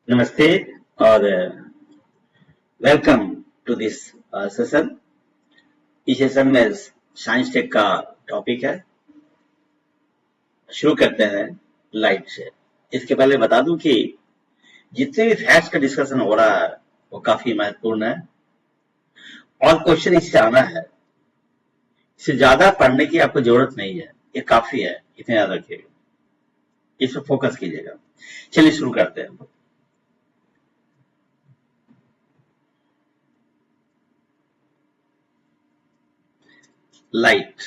नमस्ते और welcome to this session. इस सेशन में साइंस टेक का टॉपिक है। शुरू करते हैं लाइट से। इसके पहले बता दूं कि जितने भी फैक्ट्स का डिस्कशन हो रहा है वो काफी महत्वपूर्ण है और क्वेश्चन इससे आना है। इससे ज्यादा पढ़ने की आपको जरूरत नहीं है, ये काफी है, इतना याद रखिएगा। इस पर फोकस कीजिएगा। चलिए शुरू करते हैं। लाइट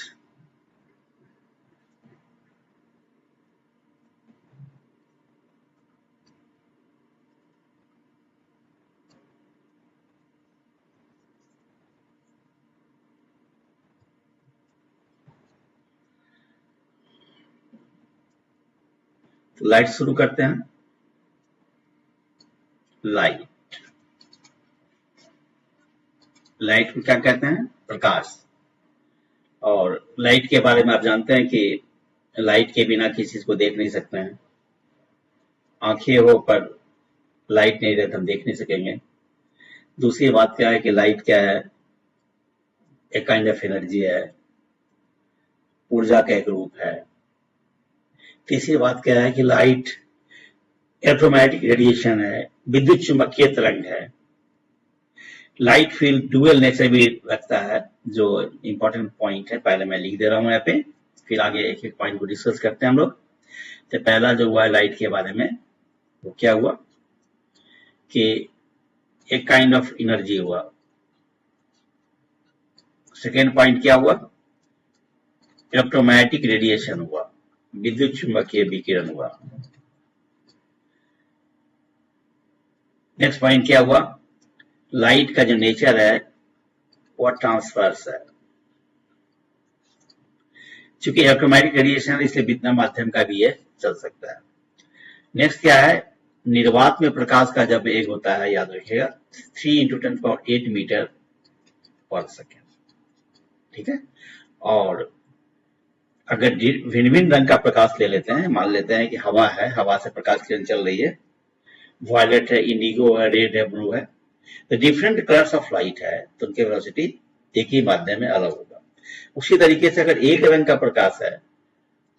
लाइट शुरू करते हैं। लाइट लाइट को क्या कहते हैं? प्रकाश। और लाइट के बारे में आप जानते हैं कि लाइट के बिना किसी चीज को देख नहीं सकते हैं। आंखें हो पर लाइट नहीं रहे तो हम देख नहीं सकेंगे। दूसरी बात क्या है कि लाइट क्या है? एक काइंड ऑफ एनर्जी है, ऊर्जा का एक रूप है। तीसरी बात क्या है कि लाइट इलेक्ट्रोमैग्नेटिक रेडिएशन है, विद्युत चुंबकीय तरंग है। लाइट फील्ड डुअल नेचर भी रखता है, जो इंपॉर्टेंट पॉइंट है। पहले मैं लिख दे रहा हूं यहाँ पे, फिर आगे एक एक पॉइंट को डिस्कस करते हैं हम लोग। तो पहला जो हुआ है लाइट के बारे में, वो क्या हुआ कि एक काइंड ऑफ एनर्जी हुआ। सेकेंड पॉइंट क्या हुआ? इलेक्ट्रोमैग्नेटिक रेडिएशन हुआ, विद्युत चुंबकीय विकिरण हुआ। नेक्स्ट पॉइंट क्या हुआ? लाइट का जो नेचर है वो ट्रांसवर्स है। चूंकि इलेक्ट्रोमैग्नेटिक रेडिएशन, इसलिए विद्युत माध्यम का भी ये चल सकता है। नेक्स्ट क्या है? निर्वात में प्रकाश का जब वेग होता है, याद रखिएगा, 3 × 10⁸ मीटर पर सेकेंड। ठीक है। और अगर भिन्न भिन्न रंग का प्रकाश ले लेते हैं, मान लेते हैं कि हवा है, हवा से प्रकाश किरण चल रही है, वायलेट है, इंडिगो है, रेड है, ब्लू है, तो डिफरेंट कलर्स ऑफ लाइट है, तो उनकी वेलोसिटी एक ही माध्यम में अलग होगा। उसी तरीके से अगर एक रंग का प्रकाश है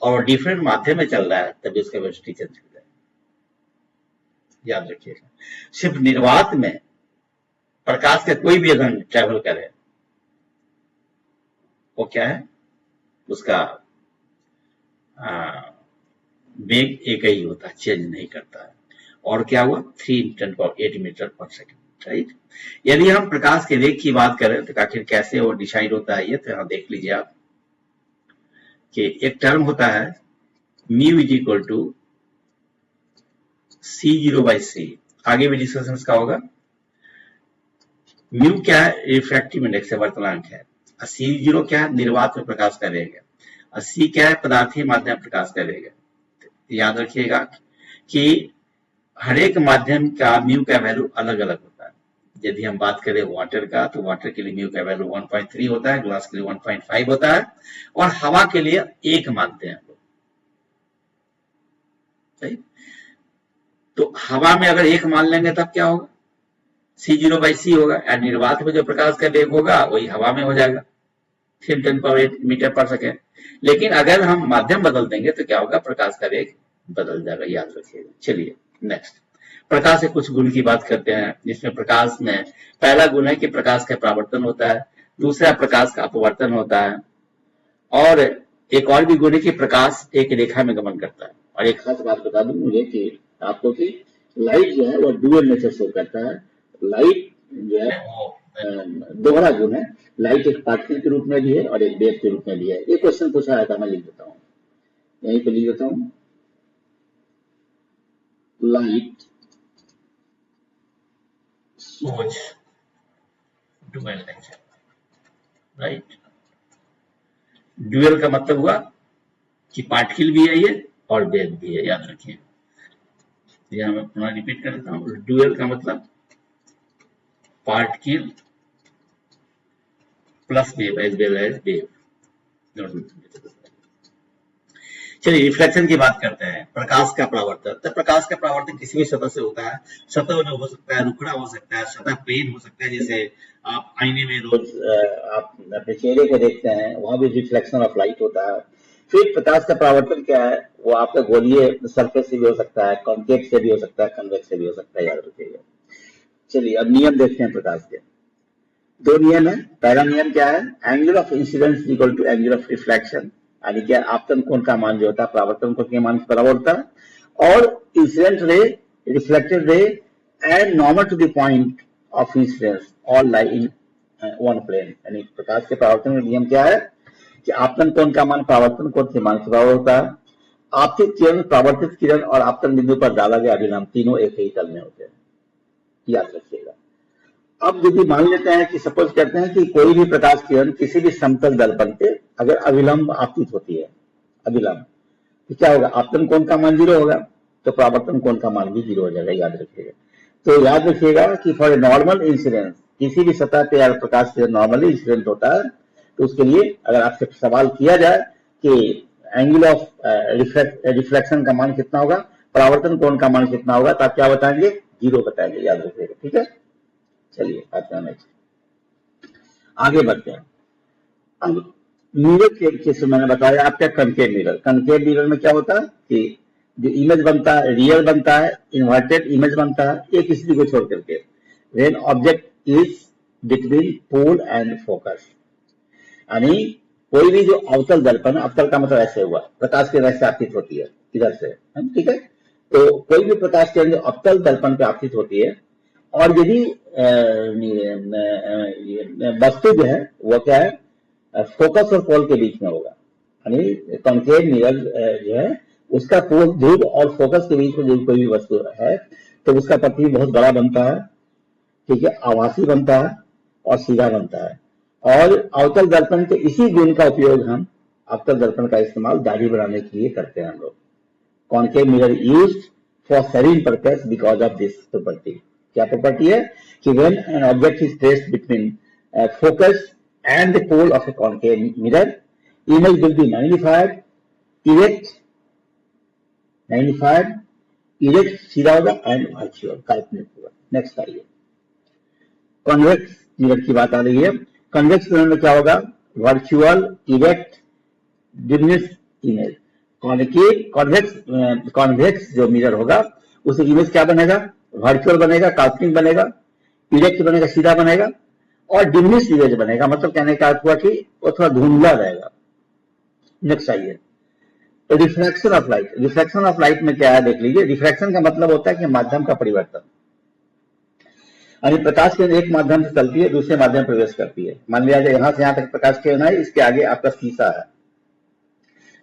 और डिफरेंट माध्यम में चल रहा है, तभी उसका वेलोसिटी चेंज हो जाएगा। याद रखिएगा, सिर्फ निर्वात में प्रकाश का कोई भी रंग ट्रेवल करे, वो क्या है? उसका वेग एक ही होता है, चेंज नहीं करता है। और क्या हुआ? 3 × 10⁸ मीटर पर सेकेंड। राइट। यदि हम प्रकाश के वेग की बात करें तो आखिर कैसे वो डिसाइड होता है, ये तो यहां देख लीजिए आप कि एक टर्म होता है mu is equal to C0/c। आगे भी डिस्कशन का होगा। म्यू क्या है? रिफ्रैक्टिव इंडेक्स है, वर्तनांक है। C0 क्या है? निर्वात में प्रकाश का वेग है। और C क्या है? पदार्थीय माध्यम प्रकाश का वेग है। याद रखिएगा कि हर एक माध्यम का म्यू का वैल्यू अलग अलग होता है। यदि हम बात करें वाटर का, तो वाटर के लिए म्यू का वैल्यू 1.3 होता है, ग्लास के लिए 1.5 होता है, और हवा के लिए 1 मानते हैं हम लोग। सही। तो हवा में अगर 1 मान लेंगे तब क्या होगा? C0/c होगा। और निर्वात में जो प्रकाश का वेग होगा वही हवा में हो जाएगा, 3 × 10⁸ मीटर पर सेकेंड। लेकिन अगर हम माध्यम बदल देंगे तो क्या होगा? प्रकाश का वेग बदल जाएगा, याद रखिएगा। चलिए नेक्स्ट, प्रकाश के कुछ गुण की बात करते हैं, जिसमें प्रकाश में पहला गुण है कि प्रकाश का परावर्तन होता है, दूसरा प्रकाश का अपवर्तन होता है, और एक और भी गुण है कि प्रकाश एक रेखा में गमन करता है। और एक खास बात बता दूं मुझे कि आपको कि लाइट जो है वो डुअल नेचर शो करता है। लाइट जो है वो दोहरा गुण है। लाइट एक पार्टिकल के रूप में भी है और एक वेव के रूप में भी है। ये क्वेश्चन पूछा है था, मैं लिख देता हूँ, यहीं पे लिख देता हूँ। लाइट सोच डुअल नेचर। राइट। डुअल का मतलब हुआ कि पार्टिकल भी है ये और वेव भी है, याद रखिए। यह मैं पुनः रिपीट कर देता हूँ। डुअल का मतलब particle plus wave as well as wave. चलिए रिफ्लेक्शन की बात करते हैं। प्रकाश का परावर्तन, तो प्रकाश का परावर्तन किसी भी सतह से होता है। सतह में हो सकता है, रुखड़ा हो सकता है, सतह प्लेन हो सकता है, जैसे आप आईने में रोज आप अपने चेहरे को देखते हैं, वहां भी रिफ्लेक्शन ऑफ लाइट होता है। फिर प्रकाश का परावर्तन क्या है, वो आपका गोलीय सरफेस से भी हो सकता है, कॉन्केव से भी हो सकता है, कन्वेक्स से भी हो सकता है, याद रखिएगा। चलिए अब नियम देखते हैं प्रकाश के। दो नियम है। पहला नियम क्या है, angle of incidence equal to angle of reflection, यानी कि आपतन कोण का मान जो होता है परावर्तन कोण के मान के बराबर होता है। और incident ray, reflected ray and normal to the point of incidence all lie in one plane. यानी प्रकाश के परावर्तन का नियम क्या है कि आपतन कोण का मान परावर्तन कोण के मान के बराबर होता है। आपतित किरण, परावर्तित किरण और आपतन बिंदु पर डाला गया अभिलंब तीनों एक ही तल में होते हैं, याद रखिएगा। अब यदि मान लेते हैं कि सपोज करते हैं कि कोई भी प्रकाश किरण किसी भी समतल दर्पण पे अगर अविलंब आपतित होती है, अविलंब, तो क्या होगा, आपतन कोण का मान 0 होगा, तो परावर्तन कोण का मान भी 0 हो जाएगा, याद रखिएगा। तो याद रखिएगा कि फॉर नॉर्मल इंसिडेंस, किसी भी सतह पे अगर प्रकाश किरण नॉर्मली इंसिडेंट होता है, तो उसके लिए अगर आपसे सवाल किया जाए कि एंगल ऑफ रिफ्लेक्शन का मान कितना होगा, परावर्तन कोण का मान कितना होगा, तो आप क्या बताएंगे, 0 बताएंगे, याद रखिएगा, ठीक है। चलिए आगे बढ़ते हैं। अब मिरर के केस में मैंने बताया आपका कनकेव मिरर। कनकेव मिरर में क्या होता है कि जो इमेज बनता है, रियल बनता है, इन्वर्टेड इमेज बनता है, एक स्थिति को छोड़ करके, when object is between pole and focus. यानी कोई भी जो अवतल दर्पण, अवतल का मतलब ऐसे हुआ, प्रकाश किरण ऐसे आपतित होती है इधर से, ठीक है। तो कोई भी प्रकाश किरण जो अवतल दर्पण पे आपतित होती है, और यदि वस्तु जो है वो क्या है, फोकस और पोल के बीच में होगा, यानी कॉन्केव मिरर जो है उसका पोल, ध्रुव और फोकस के बीच में जो कोई भी वस्तु है, तो उसका प्रतिबिंब बहुत बड़ा बनता है, ठीक है, आभासी बनता है और सीधा बनता है। और अवतल दर्पण के इसी गुण का उपयोग हम, अवतल दर्पण का इस्तेमाल दाढ़ी बनाने के लिए करते हैं हम लोग। Concave mirror used for saving purpose because of this property. क्या प्रॉपर्टी है कि when an object is placed between focus and the pole of a concave mirror, image will be magnified, सीधा होगा एंड वर्चुअल, काल्पनिक होगा। Next आइए, convex mirror की बात आ रही है। कॉन्वेक्स मिरर में क्या होगा, virtual, erect, diminish image. Convex जो मिरर होगा उसे इमेज क्या बनेगा, वर्चुअल बनेगा, काल्पनिक बनेगा, इरेक्ट बनेगा, सीधा बनेगा, और डिमिनिश इमेज बनेगा। मतलब कहने का अर्थ हुआ कि वो थोड़ा धुंधला रहेगा। नेक्स्ट आइए, refraction of light. Refraction of light में क्या है देख लीजिए। रिफ्रैक्शन का मतलब होता है कि माध्यम का परिवर्तन, यानी प्रकाश किरण एक माध्यम से चलती है, दूसरे माध्यम में प्रवेश करती है। मान लिया जाए यहां से यहां तक प्रकाश किरण है, इसके आगे आपका शीशा है,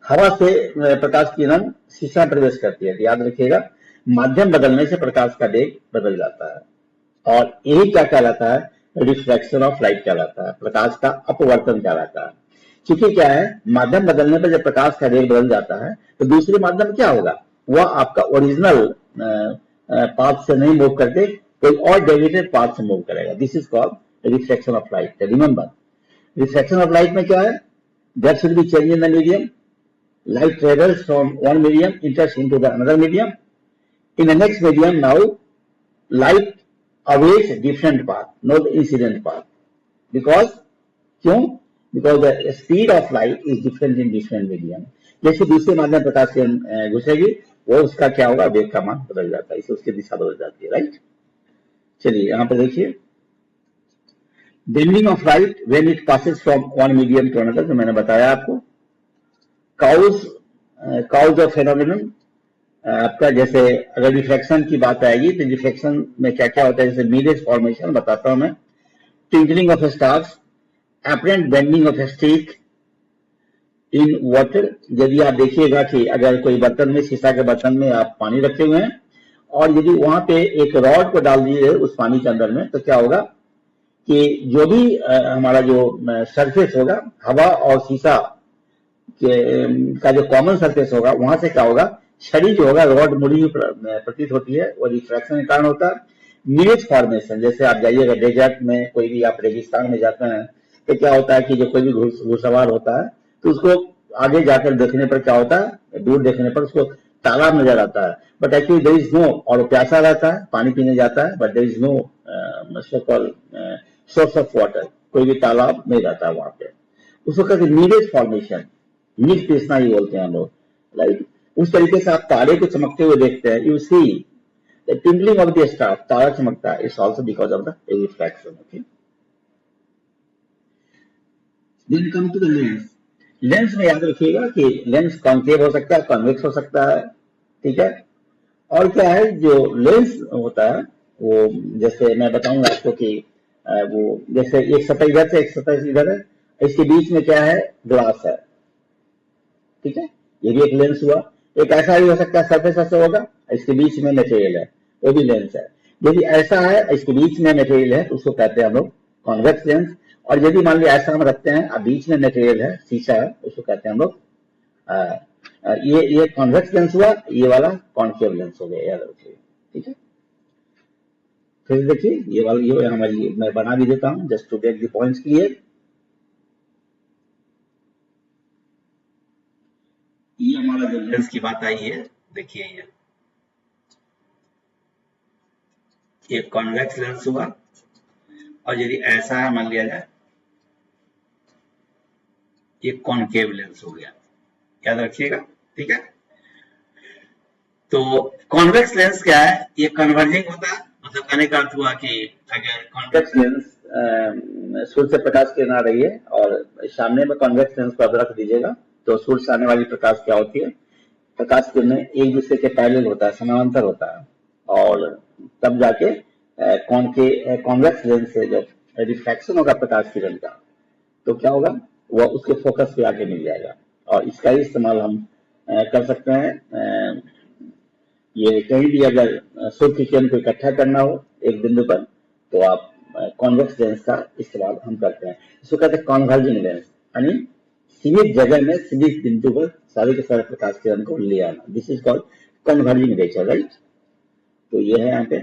हवा से प्रकाश किरण शीशा प्रवेश करती है। याद रखिएगा, माध्यम बदलने से प्रकाश का वेग बदल जाता है, और यही क्या कहलाता है, रिफ्रैक्शन ऑफ लाइट कहलाता है, प्रकाश का अपवर्तन कहलाता है। क्योंकि क्या है, माध्यम बदलने पर जब प्रकाश का वेग बदल जाता है तो दूसरे माध्यम क्या होगा, वह आपका ओरिजिनल पाथ से नहीं मूव करके कोई और डेविएटेड पाथ से मूव करेगा। This is called refraction of light. Remember, refraction of light में क्या है, there should be change in the medium, light travels from one medium enters into the another medium. In the next medium now light awaits different path, not the incident path, because क्यों, because the speed of light is different in different medium. जैसे दूसरे माध्यम प्रकाश किरण घुसेगी, वो उसका क्या होगा, वेग का मान बदल जाता है, इससे उसकी दिशा बदल जाती है, राइट। चलिए यहां पर देखिए, bending of light when it passes from one medium to another, जो मैंने बताया आपको। काउज ऑफ फेनोमेनन आपका, जैसे अगर रिफ्लेक्शन की बात आएगी तो रिफ्लेक्शन में क्या क्या होता है, जैसे मिरेज फॉर्मेशन बताता हूं मैं, twinkling of stars, apparent bending of stick in water. यदि आप देखिएगा कि अगर कोई बर्तन में, शीशा के बर्तन में आप पानी रखे हुए हैं, और यदि वहां पे एक रॉड को डाल दीजिए उस पानी के अंदर में, तो क्या होगा कि जो भी हमारा जो सरफेस होगा, हवा और शीशा का जो कॉमन सरफेस होगा, वहां से क्या होगा, छड़ी जो होगा, रॉड मुड़ी हुई प्रतीत होती है, वो रिफ्रैक्शन के कारण होता है। मिरेज फॉर्मेशन, जैसे आप जाइएगा डेजर्ट में, कोई भी आप रेगिस्तान में जाते हैं, तो क्या होता है कि जो कोई भी घुड़सवार होता है तो उसको आगे जाकर देखने पर क्या होता है, दूर देखने पर उसको तालाब नजर आता है, but actually there is no, और वो प्यासा रहता है, पानी पीने जाता है, but there is no so called source of water, कोई भी तालाब नहीं रहता है वहां पे। उसको कहते हैं मीरेज फॉर्मेशन, मीर कृष्णा ही बोलते हैं हम लोग, राइट। उस तरीके से आप तारे को चमकते हुए देखते हैं, you see the twinkling of the star, तारा चमकता है, it's also because of the refraction. Okay, then come to the lens. Lens में याद रखिएगा कि लेंस कॉन्केव हो सकता है, कॉन्वेक्स हो सकता है, ठीक है। और क्या है, जो लेंस होता है वो, जैसे मैं बताऊंगा आपको कि वो जैसे एक सतह इधर से एक सतह इधर है, इसके बीच में क्या है, ग्लास है, ठीक है, ये भी एक लेंस हुआ। एक ऐसा भी हो सकता है सरफेस ऐसे होगा, इसके बीच में मटेरियल है, वो भी लेंस है। यदि ऐसा है, इसके बीच में मटेरियल है, तो उसको कहते हैं हम लोग कॉन्वेक्स लेंस। और यदि मान लिया ऐसा हम रखते हैं, अब बीच में मटेरियल है, शीशा है, उसको कहते हैं हम लोग ये कॉन्वेक्स लेंस हुआ, ये वाला कॉन्केव लेंस हो गया, याद रखिए, ठीक है। फिर देखिए ये वाला, ये हमारी, मैं बना भी देता हूं just to get the points clear. ये हमारा जो लेंस की बात आई है, देखिए ये कॉन्वेक्स लेंस हुआ, और यदि ऐसा है मान लिया जाए, ये कॉनकेव लेंस हो गया, याद रखिएगा, ठीक है। तो कॉन्वेक्स लेंस क्या है, ये कन्वर्जिंग होता है, मतलब कहने का अर्थ हुआ कि अगर कॉन्वेक्स लेंस सूर्य से प्रकाश किरण आ रही है और सामने में कॉन्वेक्स लेंस को आप रख दीजिएगा, तो सूर्य से आने वाली प्रकाश क्या होती है, प्रकाश किरणें एक दूसरे के पैरेलल होता है, समानांतर होता है, और तब जाके कॉन्वेक्स लेंस से जब रिफ्रैक्शन होगा प्रकाश किरण का, तो क्या होगा, वह उसके फोकस पे आके मिल जाएगा। और इसका ही इस्तेमाल हम कर सकते हैं, ये कहीं भी अगर सूर्य की किरण को इकट्ठा करना हो एक बिंदु पर, तो आप कॉन्वेक्स लेंस का इस्तेमाल हम करते हैं। इसको कहते हैं कॉन्वर्जिंग लेंस, यानी सीमित जगह में सीमित बिंदु पर सारे के सारे प्रकाश किरण को ले आना, this is called converging nature, right. तो ये है यहाँ पे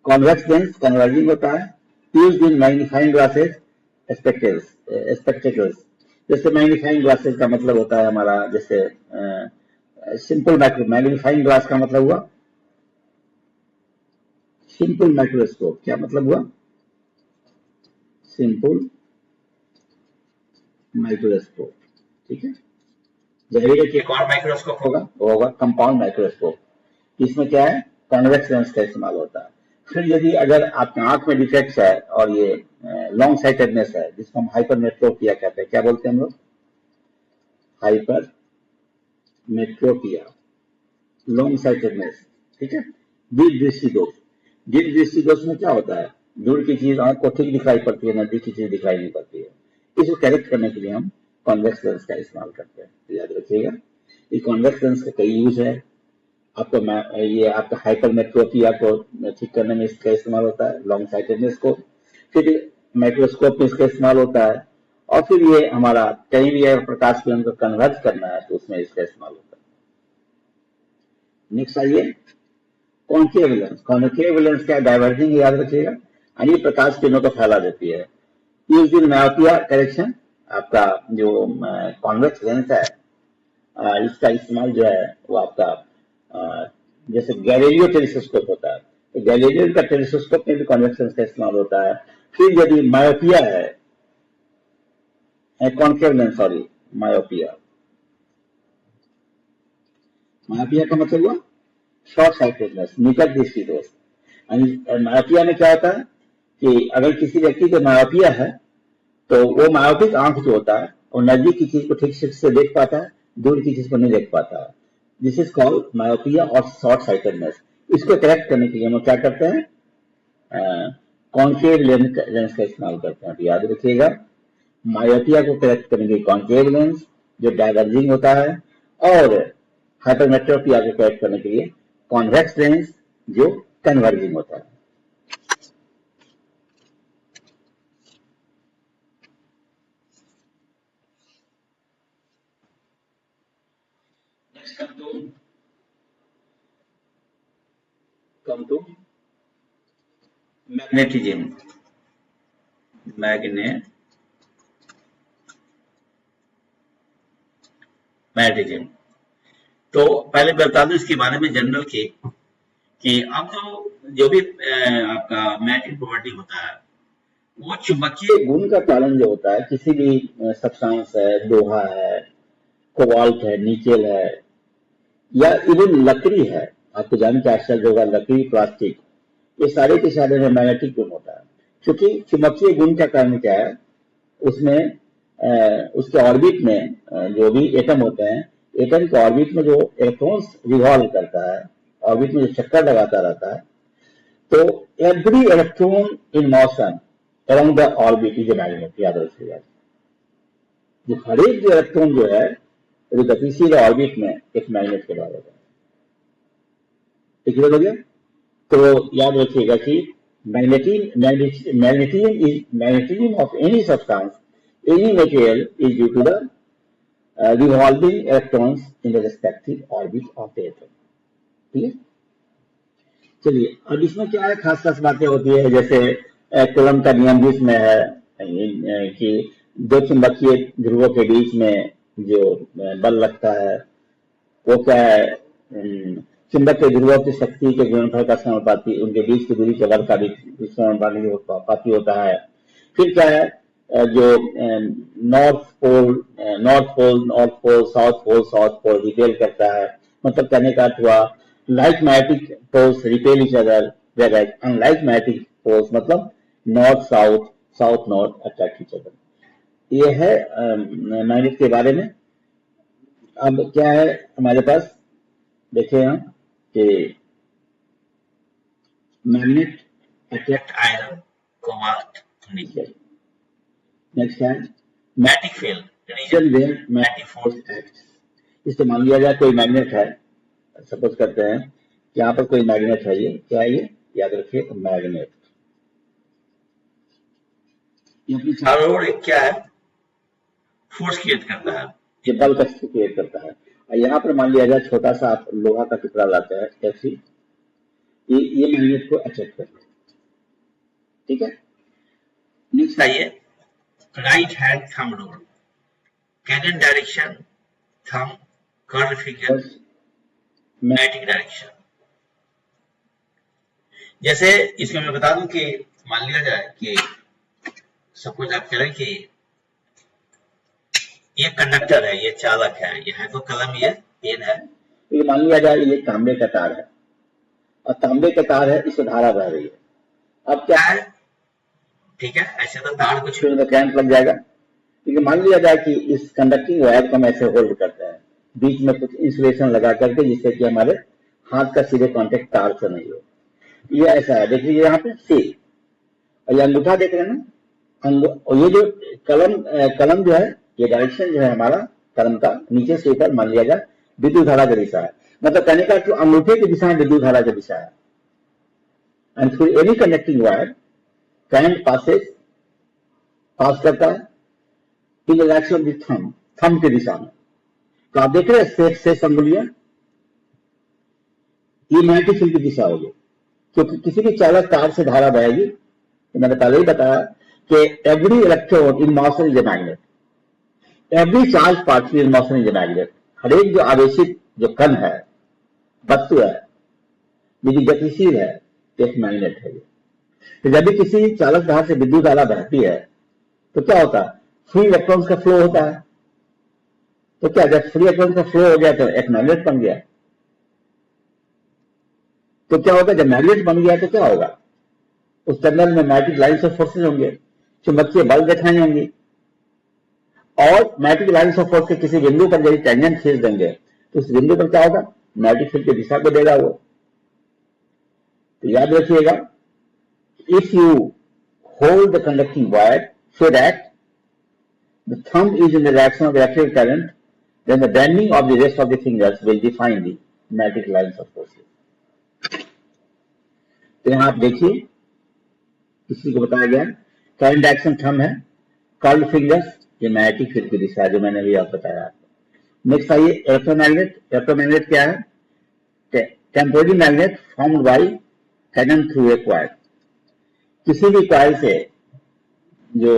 कॉन्वेक्स लेंस, कन्वर्जिंग होता है, used in magnifying glasses, spectacles. जैसे मैग्नीफाइंग ग्लासेस का मतलब होता है हमारा, जैसे सिंपल मैग्नीफाइंग ग्लास का मतलब हुआ सिंपल माइक्रोस्कोप। क्या मतलब हुआ, सिंपल माइक्रोस्कोप, ठीक है। जाहिर है कि एक और माइक्रोस्कोप होगा, वो होगा कंपाउंड माइक्रोस्कोप, इसमें क्या है, कॉन्वेक्स लेंस का इस्तेमाल होता है। फिर यदि अगर आपके आंख में डिफेक्ट्स है और ये लॉन्ग साइटेडनेस है, जिसको हम हाइपरमेट्रोपिया कहते हैं, क्या बोलते हैं हम लोग, हाइपर मेट्रोपिया, लॉन्ग साइटेडनेस, ठीक है, दीर्घ दृष्टि दोष। दीर्घ दृष्टि दोष में क्या होता है, दूर की चीज आंख को ठीक दिखाई पड़ती है, नजदीक की चीज दिखाई नहीं पड़ती है, इसको करेक्ट करने के लिए हम कॉन्वेक्स लेंस का इस्तेमाल करते हैं, तो याद रखिएगा। ये कॉन्वेक्स लेंस का कई यूज है, आपको ये आपका हाइपरमेट्रोपिया को ठीक करने में इसका इस्तेमाल होता है, लॉन्ग साइटेडनेस को, फिर माइक्रोस्कोप में इसका इस्तेमाल होता है, और फिर ये हमारा कहीं भी अगर प्रकाश किरण को कन्वर्ज करना है तो उसमें इसका इस्तेमाल होता है। नेक्स्ट आइए, कॉन्केव लेंस। कॉन्केव लेंस क्या, डाइवर्जिंग, याद रखिएगा, यानी प्रकाश किरणों को फैला देती है। यूज इन मायोपिया करेक्शन, आपका जो कॉन्वेक्स लेंस है, इसका इस्तेमाल जो है वो आपका जैसे गैलीलियो टेलीस्कोप होता है, तो गैलीलियो का टेलीस्कोप में भी कॉन्वेक्स लेंस का इस्तेमाल होता है। फिर यदि मायोपिया है, concave lens, sorry, myopia, myopia का मतलब हुआ शॉर्ट साइटेडनेस, निकट दृष्टि दोष। मायोपिया में क्या होता है कि अगर किसी व्यक्ति को मायोपिया है, तो वो मायोपिक आंख जो होता है वो नजदीक की चीज को ठीक से देख पाता है, दूर की चीज को नहीं देख पाता है, दिस इज कॉल्ड मायोपिया और शॉर्ट साइटेडनेस। इसको करेक्ट करने के लिए हम क्या करते हैं, कॉन्केव लेंस का इस्तेमाल करते हैं। तो याद रखिएगा, मायोपिया को करेक्ट करने के लिए कॉन्केव लेंस जो डाइवर्जिंग होता है, और हाइपरमेट्रोपिया को करेक्ट करने के लिए कॉन्वेक्स लेंस जो कन्वर्जिंग होता है। come to magnetism, magnetism, magnetism. तो पहले बता दूं इसके बारे में जनरल कि अब जो भी आपका मैग्नेटिक प्रॉपर्टी होता है वो चुंबकीय गुण का पालन जो होता है, किसी भी सब्सटेंस है, लोहा है, कोबाल्ट है, निकेल है, या इवन लकड़ी है, आपको जान के आश्चर्य होगा, लकड़ी, प्लास्टिक, ये सारे के सारे में मैग्नेटिक गुण होता है। क्योंकि चुंबकीय गुण का कारण क्या है, उसमें उसके ऑर्बिट में जो भी एटम होते हैं, एटम के ऑर्बिट में जो इलेक्ट्रॉन्स रिवॉल्व करता है, ऑर्बिट में जो चक्कर लगाता रहता है, तो every electron in motion around the orbit is a magnet, याद रखिएगा। जो हर एक जो इलेक्ट्रॉन जो है जो गतिशील ऑर्बिट में एक मैग्नेट के बराबर है। ठीक हो गया? तो याद रखिएगा कि magnetism of any substance, any material is due to the revolving electrons in the respective orbit of the atom। ठीक है? चलिए, अब इसमें क्या है, खास खास बातें होती है, जैसे कूलम का नियम भी इसमें है कि दो चुंबकीय ध्रुवों के बीच में जो बल लगता है वो क्या है, चुंबक के ध्रुवों की शक्ति के गुणनफल का समानुपाती, उनके बीच की दूरी के बल का भी समानुपाती होता है। फिर क्या है, जो north pole south pole repel करता है, मतलब कहने का अर्थ हुआ like magnetic poles repel each other, whereas unlike magnetic poles मतलब north north attract each other. ये है मैग्नेट के बारे में। अब क्या है हमारे पास, देखिए हम कि magnet attract iron, cobalt, nickel. Next है magnetic field, region where magnetic force acts. इससे मान लिया जाए कोई मैग्नेट है, सपोज करते हैं कि यहाँ पर कोई मैग्नेट है, ये क्या है, ये याद रखिए मैग्नेट, ये अपनी चारों ओर क्या है, फोर्स क्रिएट करता है, ये बल का क्रिएट करता है। और यहाँ पर मान लिया जाए छोटा सा आप लोहा का टुकड़ा लाते हैं ऐसी, ये मैग्नेट को अट्रैक्ट करता है। ठीक है? नेक्स्ट आइए, right hand thumb rule, current direction, thumb, curve finger, magnetic direction. जैसे इसमें मैं बता दूं कि मान लिया जाए कि सपोज आप कह रहे हैं कि ये कंडक्टर है, ये चालक है, ये है तो कलम, ये पेन है, ये मान लिया जाए ये तांबे का तार है और तांबे का तार है, इससे धारा बह रही है। अब क्या है, ठीक है, ऐसे तो तार कुछ करंट लग जाएगा, लेकिन मान लिया जाए कि इस कंडक्टिंग वायर को हम ऐसे होल्ड करते हैं, बीच में कुछ इंसुलेशन लगा करके, जिससे कि हमारे हाथ का सीधे कांटेक्ट तार से नहीं हो। ये ऐसा है, देखिए यहाँ पे सी, और ये अंगूठा देख रहे हैं ना, और ये जो कलम जो है, ये डायरेक्शन जो है हमारा कलम का, नीचे से ऊपर मान लिया जाए विद्युत धारा की दिशा है, मतलब कहने का जो अंगूठे की दिशा है विद्युत धारा की दिशा है। And through any conducting wire current pass करता है in the direction of the thumb की दिशा में। तो आप देख रहे हैं शेष अंगुलियां, ये मैग्नेटिक फील्ड की दिशा होगी, क्योंकि किसी भी चालक तार से धारा बहेगी। तो मैंने पहले ही बताया कि every electron in motion is a magnet, every charge particle in motion is a magnet. हर एक जो आवेशित जो कण है, वस्तु है, यदि गतिशील है तो एक मैग्नेट है। तो जब भी किसी चालक धार से विद्युत धारा बहती है तो क्या होता है, फ्री इलेक्ट्रॉन्स का फ्लो होता है। तो क्या, जब फ्री इलेक्ट्रॉन का फ्लो हो गया तो एक मैग्नेट बन गया। तो क्या होगा, जब मैग्नेट बन गया तो क्या होगा, उस टनल में मैग्नेटिक लाइन्स ऑफ फोर्सेज होंगे, चुंबकीय बल दिखाई होंगी, और मैग्नेटिक लाइन्स ऑफ फोर्स के किसी बिंदु पर यदि टेंजेंट खींच देंगे तो उस बिंदु पर क्या होगा, मैग्नेटिक फील्ड की दिशा को देगा वो। तो याद रखिएगा, if you hold the conducting wire so that the thumb is in the direction of the electric current, then the bending of the rest of the fingers will define the magnetic lines of forces। तो यहां आप देखिए, किसी को बताया गया current direction thumb है, curled fingers ये मैग्नेटिक फील्ड की दिशा है, जो मैंने भी आपको बताया। नेक्स्ट आइए, इलेक्ट्रोमैग्नेट। इलेक्ट्रोमैग्नेट क्या है, temporary magnet formed by current through a coil. किसी भी कॉइल से जो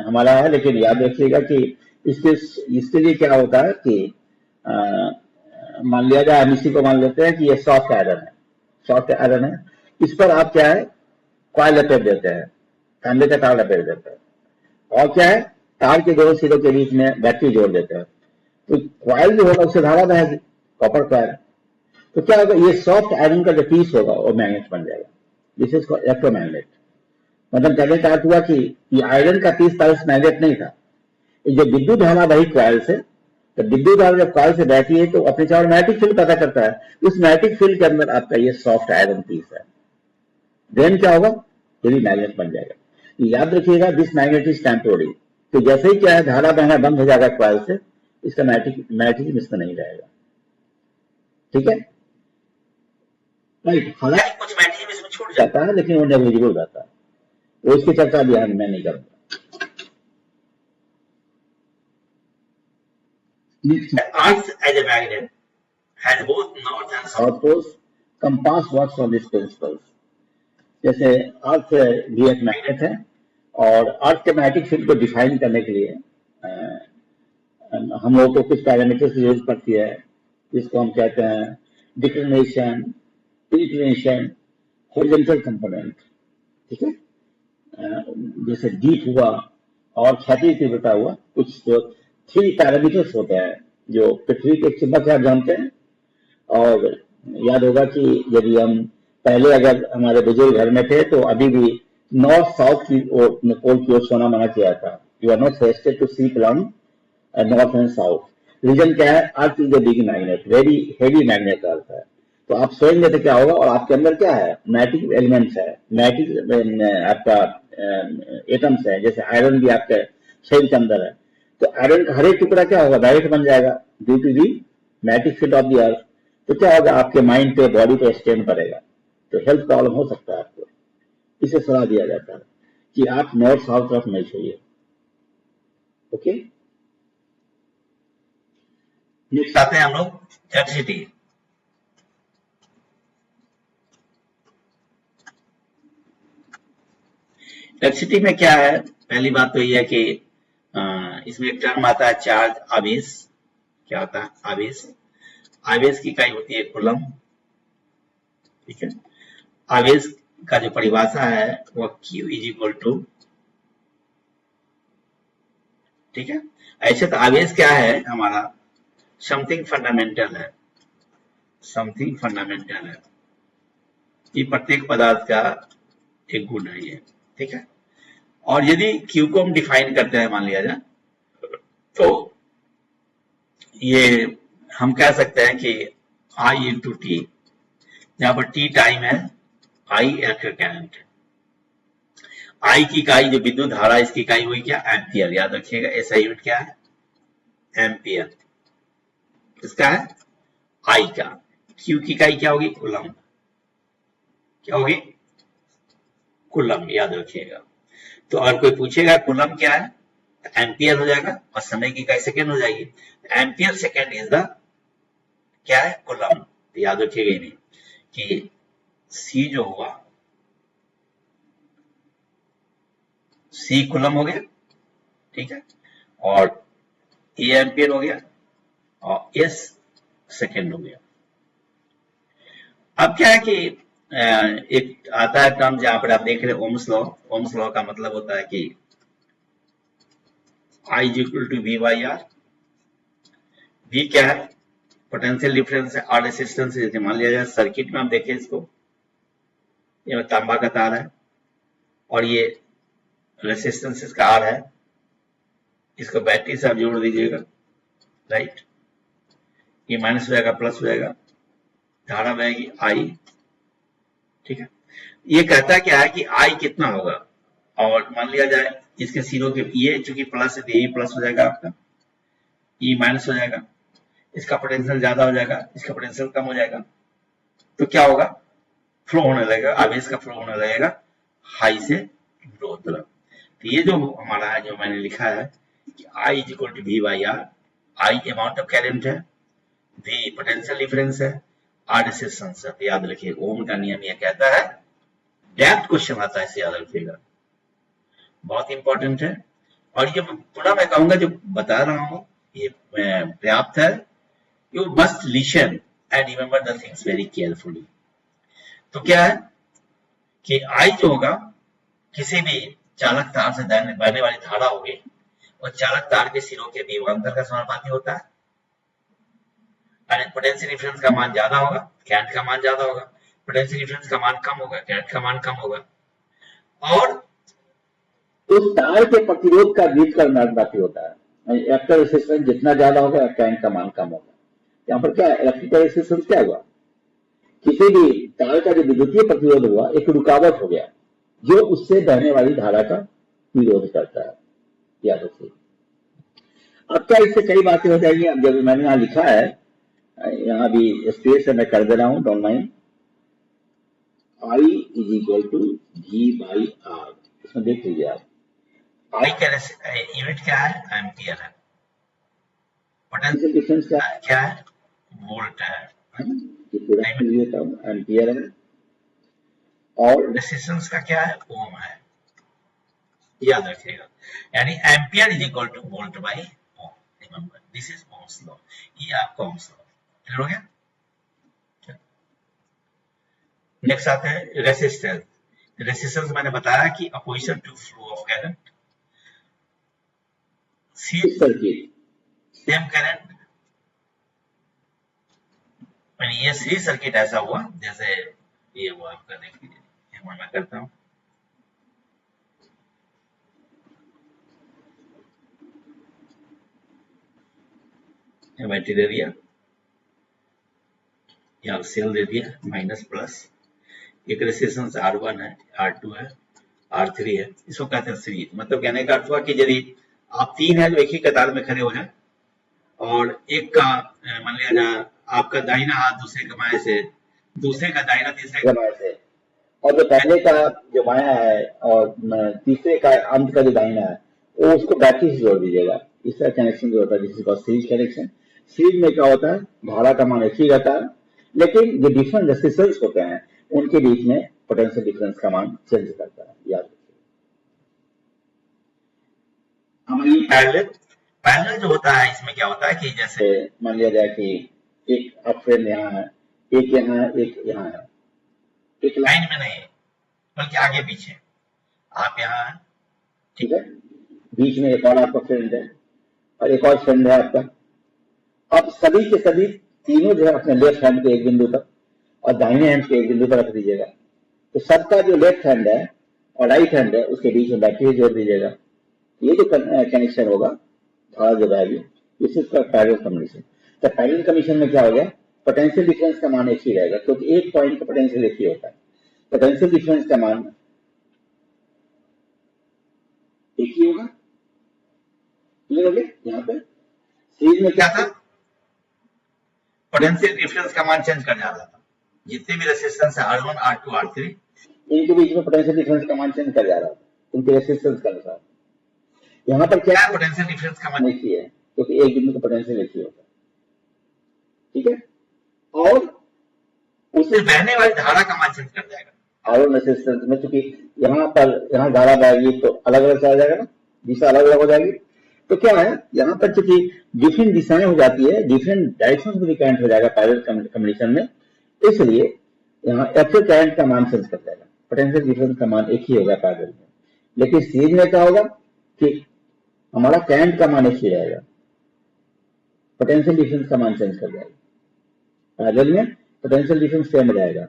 हमारा है, लेकिन याद रखिएगा कि इसके लिए क्या होता है कि मान लिया जाए, हम इसी को मान लेते हैं कि ये सॉफ्ट आयरन है, सॉफ्ट आयरन है, इस पर आप क्या है, कॉइल लपेट देते हैं, तांबे का तार लपेट देते हैं, और क्या है, तार के दोनों सिरों के बीच में बैटरी जोड़ देते हैं, तो कॉइल जो होगा उससे धारा बहेगी, कॉपर कॉइल। तो क्या होगा, ये सॉफ्ट आयरन का जो पीस होगा वो मैग्नेट बन जाएगा, दिस इज इलेक्ट्रोमैग्नेट। मतलब कहने का अर्थ हुआ कि ये आयरन का पीस था, उस मैग्नेट नहीं था, ये जो विद्युत धारा बही कॉइल से, तो विद्युत धारा जब कॉइल से बहती है तो अपने चारों मैग्नेटिक फील्ड पैदा करता है, उस मैग्नेटिक फील्ड के अंदर आपका ये सॉफ्ट आयरन पीस है, देन क्या होगा, ये भी मैग्नेट बन जाएगा। याद रखिएगा, दिस मैग्नेट इज टेम्पोररी, तो जैसे ही क्या है, धारा बहना बंद हो जाएगा कॉइल से, इसका मैग्नेटिज्म इसमें नहीं रहेगा, ठीक है, राइट। हालांकि कुछ मैग्नेटिज्म इसमें छूट जाता है, लेकिन वो नेग्लिजिबल हो जाता है, वो इसकी चर्चा भी मैं नहीं करूंगा। Earth as a magnet has both north and south poles. Compass works on these principles. जैसे अर्थ भी एक मैग्नेट है, और अर्थ के मैग्नेटिक फील्ड को डिफाइन करने के लिए हम लोगों को कुछ पैरामीटर्स की जरूरत पड़ती है, जिसको हम कहते हैं डिक्लिनेशन, इंक्लिनेशन, हॉरिजॉन्टल कंपोनेंट, ठीक है, जैसे डीप हुआ और क्षैतिज तीव्रता हुआ, कुछ जो 3 पैरामीटर्स होते हैं जो पृथ्वी के चुंबक से आप जानते हैं। और याद होगा कि यदि हम पहले अगर हमारे बुजुर्ग घर में थे तो अभी भी नॉर्थ साउथ की ओर, पोल की ओर सोना मना किया था, you are not suggested to sleep along north and south. Reason क्या है, earth is a big magnet, very heavy magnet earth है, तो आप सोएंगे तो क्या होगा, और आपके अंदर क्या है, मैग्नेटिक एलिमेंट्स है, मैग्नेटिक आपका एटम्स है, जैसे आयरन भी आपके शरीर के अंदर है, तो आयरन का हर एक टुकड़ा क्या होगा, मैग्नेट बन जाएगा due to the magnetic field of the earth. तो क्या होगा, आपके माइंड पे, बॉडी पे स्ट्रेन पड़ेगा, तो हेल्थ प्रॉब्लम हो सकता है आपको। इसे सलाह दिया जाता है कि आप नॉर्थ साउथ तरफ नहीं छोड़िए, ओके। नेक्स्ट आते हैं हम लोग इलेक्ट्रिसिटी। इलेक्ट्रिसिटी में क्या है, पहली बात तो यह है कि इसमें एक टर्म आता है चार्ज आवेश। क्या होता है, आवेश। आवेश की इकाई होती है कूलम, ठीक है। आवेश का जो परिभाषा है वह Q इज इक्वल टू, ठीक है। ऐसे तो आवेश क्या है हमारा, समथिंग फंडामेंटल है, समथिंग फंडामेंटल है, ये प्रत्येक पदार्थ का एक गुण है ये, ठीक है। और यदि Q को हम डिफाइन करते हैं, मान लिया जाए, तो ये हम कह सकते हैं कि I इंटू टी, यहाँ पर T टाइम है, I इलेक्ट्रिक करंट, I की इकाई जो विद्युत धारा, इसकी इकाई हुई क्या, एम्पियर। याद रखिएगा, ऐसा यूनिट क्या है, एम्पियर, इसका है I का। Q की इकाई क्या होगी, कूलम, क्या होगी, कूलम, याद रखिएगा। तो अगर कोई पूछेगा कूलम क्या है, तो एम्पियर हो जाएगा, और समय की इकाई सेकेंड हो जाएगी। एम्पियर सेकेंड इज द क्या है, कूलम। तो याद रखिएगा नहीं कि C जो हुआ, C कूलम हो गया, ठीक है, और A एम्पियर हो गया, और S सेकेंड हो गया। अब क्या है कि एक आता है टर्म जहां पर आप देख रहे हैं ओम्स लॉ। ओम्स लॉ का मतलब होता है कि I is equal to V by R. V क्या है, पोटेंशियल डिफरेंस है, R रेसिस्टेंस है। मान लिया जाए सर्किट में हम देखें इसको, ये तांबा का तार है और ये रेसिस्टेंस इसका R है, इसको बैटरी से आप जोड़ दीजिएगा, राइट, ये माइनस हो जाएगा, प्लस हो जाएगा, धारा बहेगी I, ठीक है। ये कहता क्या है कि I कितना होगा, और मान लिया जाए इसके सिरों के, ये चूंकि प्लस है तो ये प्लस हो जाएगा आपका, ये माइनस हो जाएगा, इसका पोटेंशियल ज्यादा हो जाएगा, इसका पोटेंशियल कम हो जाएगा, तो क्या होगा, फ्लो होने लगेगा, आवेश का फ्लो होने लगेगा हाई से लो तरफ। तो ये जो हमारा है, जो मैंने लिखा है कि I is equal to V by R. I amount of current है, V पोटेंशियल डिफरेंस है, R रेसिस्टेंस है। तो याद रखिए, ओम का नियम यह कहता है, डेप्थ क्वेश्चन आता है, इसे याद रखिएगा, बहुत इंपॉर्टेंट है। और ये पुनः मैं कहूंगा, जो बता रहा हूं ये पर्याप्त है, You must listen and remember the things very carefully. तो क्या है कि आई जो होगा किसी भी चालक तार से बहने वाली धारा होगी और चालक तार के सिरों के विभवांतर का समानुपाती होता है। पोटेंशियल डिफरेंस का मान ज्यादा होगा, करंट का मान ज्यादा होगा। पोटेंशियल डिफरेंस का मान कम होगा, करंट का मान कम होगा। और उस तार के प्रतिरोध का बीच का समानुपाती होता है। इलेक्ट्रिकल रेजिस्टेंस जितना ज्यादा होगा, करंट का मान कम होगा। यहाँ पर क्या इलेक्ट्रिकल रेजिस्टेंस क्या हुआ, किसी भी तार का जो विद्युतीय प्रतिरोध हुआ एक रुकावट हो गया जो उससे बहने वाली धारा का विरोध करता है। याद रखिए। अब क्या इससे कई बातें हो जाएंगी। अब जब मैंने यहाँ लिखा है, यहाँ भी स्पेस से मैं कर दे रहा हूं, don't mind. I is equal to V/R। इसमें देख लीजिए आप, आई का यूनिट क्या है, एम्पियर है। पोटेंशियल डिफरेंस क्या है, वोल्ट है। एम्पियर है। और रेजिस्टेंस का क्या है, ओम है। याद रखिएगा, यानी ampere is equal to volt by ohm. Remember this is ohm's law. ये आपका ओम्स लॉ क्लियर हो गया। नेक्स्ट आते हैं रेजिस्टेंस। रेजिस्टेंस मैंने बताया कि opposition to flow of current, same current. ये सीरीज सर्किट ऐसा हुआ जैसे ये हुआ आपका, देख लीजिए मैं करता हूं। बैटरी दे दिया, यहाँ सेल दे दिया माइनस प्लस, एक रेजिस्टेंस R1 है, R2 है, R3 है। इसको कहते हैं सीरीज। मतलब कहने का अर्थ हुआ कि यदि आप तीन है जो एक ही कतार में खड़े हो जाए और एक का मान लिया जाए आपका दाहिना हाथ दूसरे के बाएं से, दूसरे का दाहिना तीसरे के बाएं से, और जो पहले का जो बायां है और तीसरे का अंत का जो दाहिना है वो उसको बैटरी से जोड़ दीजिएगा। इस तरह कनेक्शन जो होता है जिसको सीरीज कनेक्शन। सीरीज में क्या होता है, धारा का मान एक ही रहता है, लेकिन जो डिफरेंट रेजिस्टेंस होते हैं उनके बीच में पोटेंशियल डिफरेंस का मान चेंज करता है। याद रखिए। हमारी पैरेलल जो होता है इसमें क्या होता है कि जैसे मान लिया जाए कि एक अप फ्रेम यहाँ है, एक यहाँ है, एक यहाँ है, एक लाइन में नहीं बल्कि आगे पीछे आप यहाँ हैं, ठीक है। बीच में एक और आपका फ्रेंड है और एक और फ्रेंड है आपका। अब सभी के सभी तीनों जो है अपने लेफ्ट हैंड के एक बिंदु पर और दाहिने हैंड के एक बिंदु पर रख दीजिएगा। तो सबका जो लेफ्ट हैंड है और राइट हैंड है उसके बीच में बैटरी जोड़ दीजिएगा। ये जो कनेक्शन होगा धारा जो रहेगी इस इसका पैरेलल कम्युनिकेशन। तो पैरेलल कम्युनिकेशन में क्या हो गया, पोटेंशियल डिफरेंस का मान एक ही रहेगा क्योंकि एक पॉइंट का पोटेंशियल एक ही होता है। पोटेंशियल डिफरेंस का मान एक ही होगा। क्लियर हो गया। यहाँ पे सीरीज में क्या था, पोटेंशियल डिफरेंस का मान चेंज कर जाता था। जितने भी रेजिस्टेंस है R1, R2, R3 इनके बीच में पोटेंशियल डिफरेंस का मान चेंज कर जा रहा था उनके रेजिस्टेंस के अनुसार। यहाँ पर क्या है, पोटेंशियल डिफरेंस का मान एक ही है क्योंकि एक बिंदु का पोटेंशियल एक ही होता है। ठीक है। और उससे बहने वाली धारा का मान चेंज कर जाएगा। और रेजिस्टेंस में चूंकि यहाँ पर यहाँ धारा बहेगी तो अलग अलग चला जाएगा ना, दिशा अलग अलग हो जाएगी। तो क्या है, यहाँ पर चूंकि डिफरेंट दिशाएं हो जाती है, डिफरेंट डायरेक्शन में भी करंट हो जाएगा पैरेलल कम्युनिकेशन में, इसलिए यहाँ एक्चुअल करंट का मान चेंज कर जाएगा। पोटेंशियल डिफरेंस का मान एक ही होगा पैरेलल में। लेकिन सीरीज में क्या होगा कि हमारा करंट का मान एक ही रहेगा, पोटेंशियल डिफरेंस का मान चेंज कर जाएगा। पैरेलल में पोटेंशियल डिफरेंस सेम रहेगा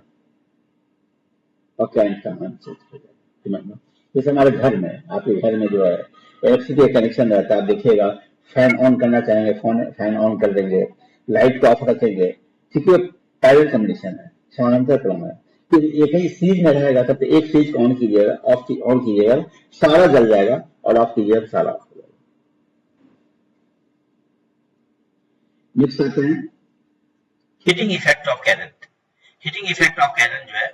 और करंट का मान चेंज कर जाएगा। जैसे हमारे घर में, आपके घर में जो है इलेक्ट्रिसिटी का कनेक्शन रहता है, आप देखिएगा फैन ऑन करना चाहेंगे फैन ऑन कर देंगे, लाइट को ऑफ रखेंगे, ठीक है। पैरेलल कम्युनिकेशन है, समानांतर क्रम है। फिर एक ही सीरीज में रहेगा तब तो एक सीरीज को ऑन कीजिएगा, ऑन कीजिएगा, सारा जल जाएगा, और ऑफ कीजिएगा सारा ऑफ हो जाएगा। नेक्स्ट आते हैं heating effect of current. Heating effect of current जो है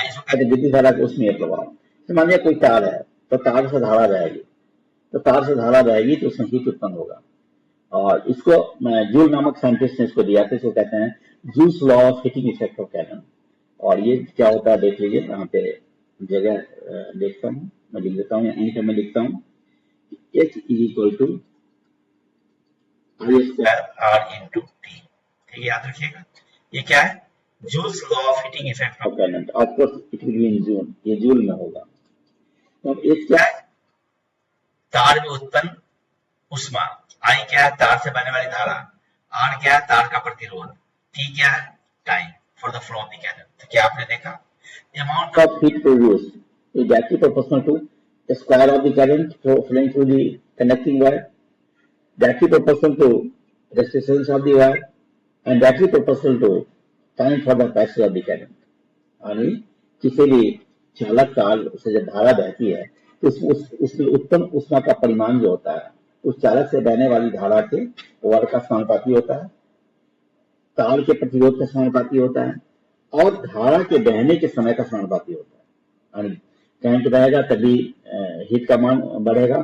इसको कहते हैं विद्युत धारा को उसमें प्रभाव। तो मानिए कोई तार है तो तार से धारा बहेगी, तो तार से धारा बहेगी तो उसमें हीट उत्पन्न होगा। और इसको जूल नामक साइंटिस्ट ने इसको दिया था, इसको कहते हैं joules law of heating effect of current. और ये क्या होता है देख लीजिए, यहाँ पे जगह देखता हूँ, मैं लिख देता हूँ, यहीं पे मैं लिखता हूँ H is equal to I² R into T। ये याद रखिएगा। ये क्या है? Joules law of heating effect of current. Of course it will be in joule, ये जूल में होगा। तो एक क्या है? तार में उत्पन्न उष्मा। आई क्या है? तार से बहने वाली धारा। आर क्या है? तार का प्रतिरोध। टी क्या है? Time for the flow of the current. तो क्या आपने देखा? Amount of heat produced is directly proportional to the square of the current flowing through the conducting wire, directly proportional to resistance of the wire, and directly proportional to time for the passage of the current. यानी किसी भी चालक तार से जब धारा बहती है तो उसमें उत्पन्न ऊष्मा का परिमाण जो होता है उस चालक से बहने वाली धारा के वर्ग का समानुपाती होता है, तार के प्रतिरोध का समानुपाती होता है और धारा के बहने के समय का समानुपाती होता है। करंट बढ़ेगा तभी हीट का मान बढ़ेगा,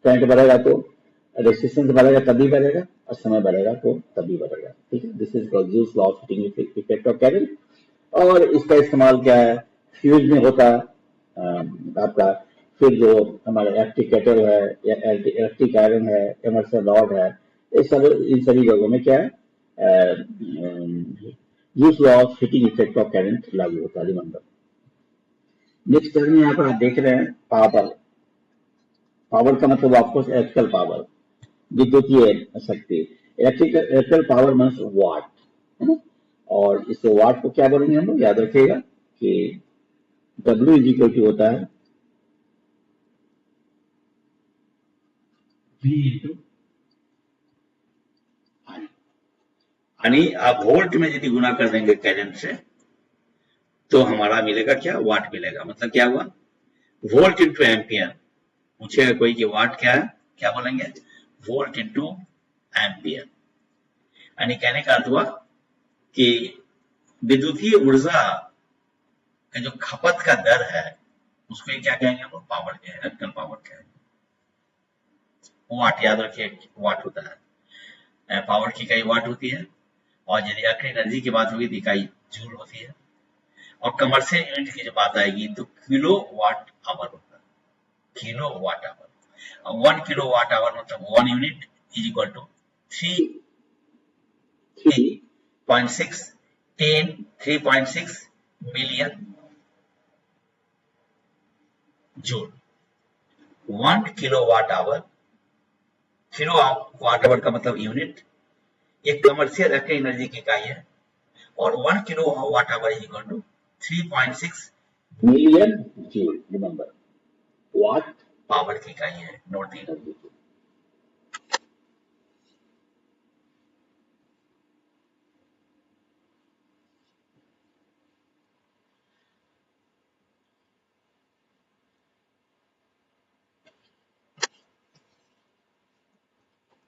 करंट बढ़ेगा तो रेजिस्टेंस बढ़ेगा तभी बढ़ेगा और समय बढ़ेगा तो तभी बढ़ेगा। ठीक है, this is joules law of heating effect of current. और इसका इस्तेमाल क्या है? फ्यूज में होता है आपका, फिर जो हमारे इलेक्ट्रिक केटल है या इलेक्ट्रिक आयरन है, इमर्सन रॉड है, इन सभी जगहों में क्या है use law of heating effect of current लागू होता है। रिमेंबर। नेक्स्ट टर्म में यहाँ पर आप देख रहे हैं पावर। पावर का मतलब आपको इलेक्ट्रिकल पावर, विद्युतीय शक्ति। इलेक्ट्रिकल पावर मीन्स वाट, है ना। और इससे वाट को क्या बोलेंगे हम लोग? याद रखिएगा कि W इज इक्वल टू होता है V इंटू I। यानी आप वोल्ट में यदि गुना कर देंगे करंट से तो हमारा मिलेगा क्या? वाट मिलेगा। मतलब क्या हुआ? Volt into ampere. पूछेगा कोई कि वाट क्या है, क्या बोलेंगे? Volt into ampere. यानी कहने का अर्थ हुआ कि विद्युतीय ऊर्जा का जो खपत का दर है उसको क्या कहेंगे हम लोग? पावर के इलेक्ट्रिकल पावर कहेंगे। वाट याद रखिए, वाट होता है, पावर की इकाई वाट होती है। और यदि इलेक्ट्रिक एनर्जी की बात होगी तो इकाई जूल होती है। और कमर्शियल यूनिट की जब बात आएगी तो किलो वाट आवर होता है, kilo watt hour. 1 kilo watt hour मतलब 1 unit is equal to 3.6 million joule. 1 kilo watt hour, kilo watt hour का मतलब यूनिट, एक कमर्शियल इलेक्ट्रिक एनर्जी की इकाई है। और 1 kilo watt hour is equal to 3.6 million joule. Remember, watt power की इकाई है, नोट दी।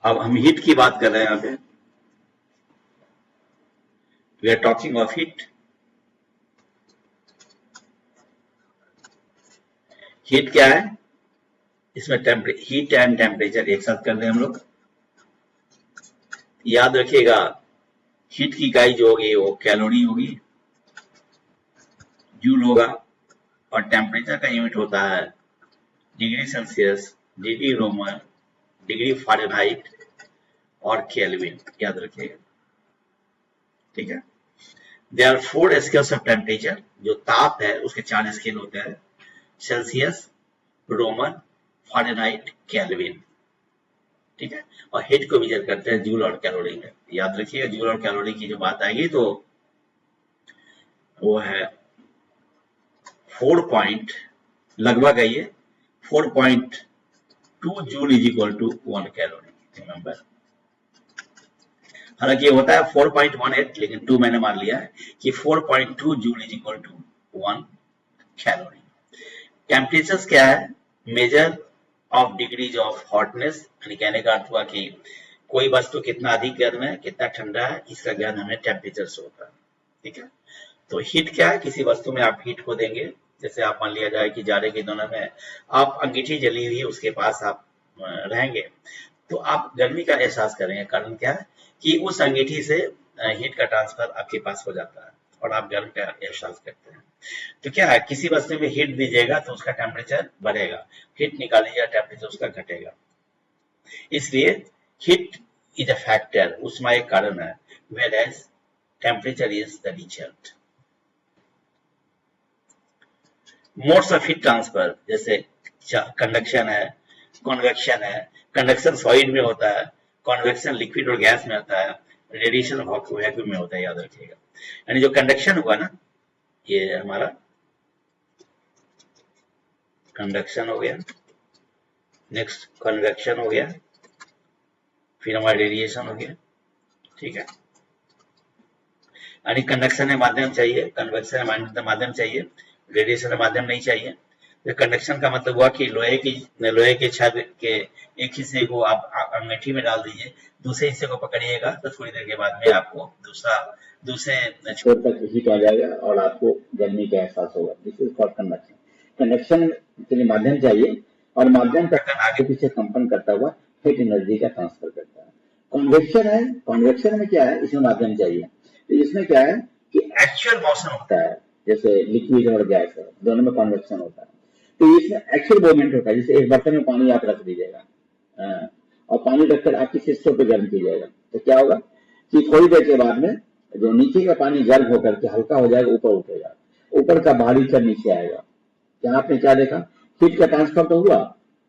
अब हम हीट की बात कर रहे हैं। यहाँ पे we are talking of heat. Heat क्या है? इसमें हीट एंड टेम्परेचर एक साथ कर रहे हैं हम लोग। याद रखिएगा हीट की इकाई जो होगी वो कैलोरी होगी, जूल होगा। और टेम्परेचर का यूनिट होता है degree Celsius, degree Roman, degree Fahrenheit और केल्विन। याद रखिएगा, ठीक है। There are 4 scales of temperature. जो ताप है उसके 4 स्केल होते हैं, सेल्सियस, रोमन, फ़ारेनहाइट, केल्विन, ठीक है। और हीट को मेजर करते हैं जूल और कैलोरी में। याद रखिएगा जूल और कैलोरी की जो बात आएगी तो वो है 4 पॉइंट लगभग है ये 4.2 joule is equal to 1 calorie. Remember, हालांकि ये होता है 4.18, लेकिन 2 मैंने मान लिया है कि 4.2 joule is equal to 1 calorie. Temperature क्या है? Measure of degrees of hotness. यानी कहने का अर्थ हुआ कि कोई वस्तु कितना अधिक गर्म है, कितना ठंडा है, इसका ज्ञान हमें टेम्परेचर से होता है, ठीक है। तो हीट क्या है? किसी वस्तु में आप हीट को देंगे, जैसे आप मान लिया जाए कि जाड़े के दिनों में आप अंगीठी जली हुई है उसके पास आप रहेंगे तो आप गर्मी का एहसास करेंगे। कारण क्या है कि उस अंगीठी से हीट का ट्रांसफर आपके पास हो जाता है और आप गर्म का एहसास करते हैं। तो क्या है, किसी वस्तु में हीट दीजिएगा तो उसका टेम्परेचर बढ़ेगा, हीट निकालिएगा टेम्परेचर उसका घटेगा। इसलिए हीट इज अ फैक्टर, ऊष्मा एक कारण है। whereas temperature is the result. Modes of heat transfer जैसे कंडक्शन है, कॉन्वेक्शन है। कंडक्शन सॉलिड में होता है, कॉन्वेक्शन लिक्विड और गैस में होता है, रेडिएशन वैक्यूम में होता है, याद रखिएगा। यानी जो कंडक्शन हुआ ना, ये हमारा कंडक्शन हो गया, नेक्स्ट कन्वेक्शन हो गया, फिर हमारा रेडिएशन हो गया, ठीक है। यानी कंडक्शन के माध्यम चाहिए, कन्वेक्शन के माध्यम चाहिए, रेडिएशन का माध्यम नहीं चाहिए। कंडक्शन का मतलब हुआ कि लोहे के छड़ के एक हिस्से को आप अंगीठी में डाल दीजिए, दूसरे हिस्से को पकड़िएगा तो थोड़ी देर के बाद में आपको दूसरे छोर तक हीट आ जाएगा और आपको गर्मी का एहसास होगा। This is for conduction. Conduction के लिए माध्यम चाहिए और माध्यम का आगे पीछे कंपन करता हुआ हीट एनर्जी का ट्रांसफर करता है। कन्वेक्शन है, कन्वेक्शन में क्या है, इसमें माध्यम चाहिए। तो इसमें क्या है कि एक्चुअल मोशन होता है, जैसे लिक्विड और गैस है, दोनों में कन्वेक्शन होता है। तो इसमें एक्चुअल मूवमेंट होता है। जैसे एक बर्तन में पानी आप रख दीजिएगा और पानी रखकर आप किसी स्टोव पे गर्म कीजिएगा, तो क्या होगा कि थोड़ी देर के बाद में जो नीचे का पानी गर्म होकर के हल्का हो जाएगा, ऊपर उठेगा, ऊपर का भारी कण नीचे आएगा। क्या आपने क्या देखा, हीट का ट्रांसफर तो हुआ,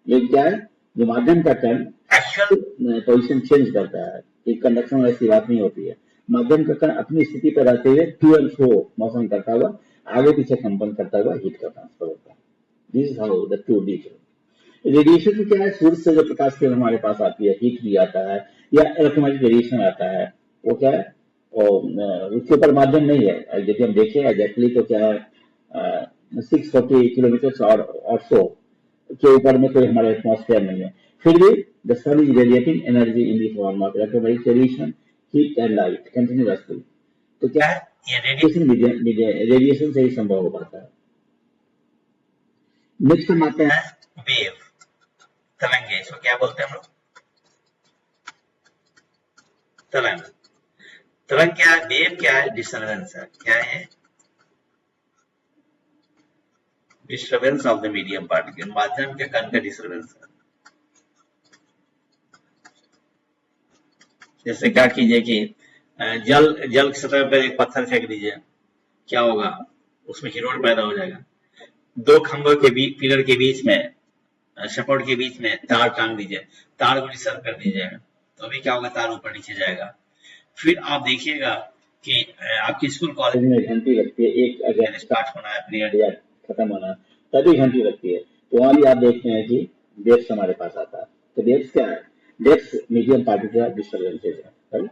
लेकिन क्या है, जो माध्यम का कण एक्चुअल पोजिशन चेंज करता है। एक कंडक्शन में ऐसी बात नहीं होती है। माध्यम का कण अपनी स्थिति पर रहते हुए टू एंड फ्रो मोशन करता हुआ आगे पीछे कंपन करता हुआ हीट का ट्रांसफर होता है। This is how the two different. Radiation में क्या है, सूर्य से जो प्रकाश किरण हमारे पास आती है, हीट भी आता है या इलेक्ट्रोमैग्नेटिक रेडिएशन आता है, वो क्या है, और उसके ऊपर माध्यम नहीं है। यदि हम देखें एग्जैक्टली तो क्या है, 640 किलोमीटर और सो के ऊपर में कोई हमारे एटमॉस्फेयर नहीं है, फिर भी the sun is radiating energy in the form of electromagnetic radiation, heat and light continuously. तो क्या है, ये रेडिएशन से ही संभव हो पाता है। नेक्स्ट हम आते हैं वेव, तरंगे, इसको क्या बोलते हैं हम लोग, तरंग। तरंग क्या है, वेव क्या है, डिस्टर्बेंस है। क्या है, disturbance of the medium particle, माध्यम के कण का डिस्टर्बेंस है। जैसे क्या कीजिए कि जल की सतह पर एक पत्थर फेंक दीजिए, क्या होगा, उसमें हिरोड पैदा हो जाएगा। दो खंभों के बीच, पिलर के बीच में, सपोर्ट के बीच में तार टांग दीजिए, तार को डिस्टर्ब कर दीजिएगा, तो अभी क्या होगा, तार ऊपर नीचे जाएगा। फिर आप देखिएगा कि आपकी स्कूल कॉलेज में घंटी लगती है, एक अगर स्टार्ट होना है, पीरियड या खत्म होना है, तभी घंटी लगती है। तो वहां भी आप देखते हैं कि वेव्स हमारे पास आता है। तो वेव्स क्या है, वेव्स मीडियम पार्टिकुलर डिस्टर्बेंसेज है, राइट।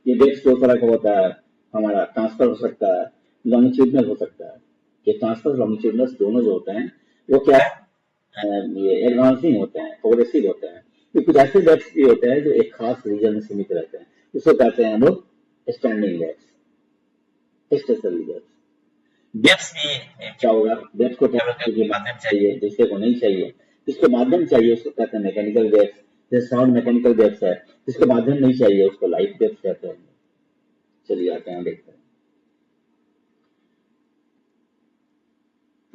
ये वेव्स दो तरह का होता है, हमारा ट्रांसफर हो सकता है, लॉन्गिट्यूडनल हो सकता है। ये ट्रांसफर लॉन्गिट्यूडनल दोनों जो होते हैं वो क्या है, ये एडवांसिंग होते हैं, प्रोग्रेसिव होते हैं। तो कुछ ऐसे वेव्स भी होते हैं जो एक खास रीजन में सीमित रहते हैं, उसको कहते हैं हम लोग standing waves, stationery waves. Waves में क्या होगा, वेव्स को माध्यम चाहिए, जिससे को नहीं चाहिए, जिसको माध्यम चाहिए उसको कहते हैं मैकेनिकल वेव्स। जैसे साउंड मैकेनिकल वेव्स है, जिसको माध्यम नहीं चाहिए उसको लाइट वेव्स कहते हैं। चलिए आते हैं, देखते हैं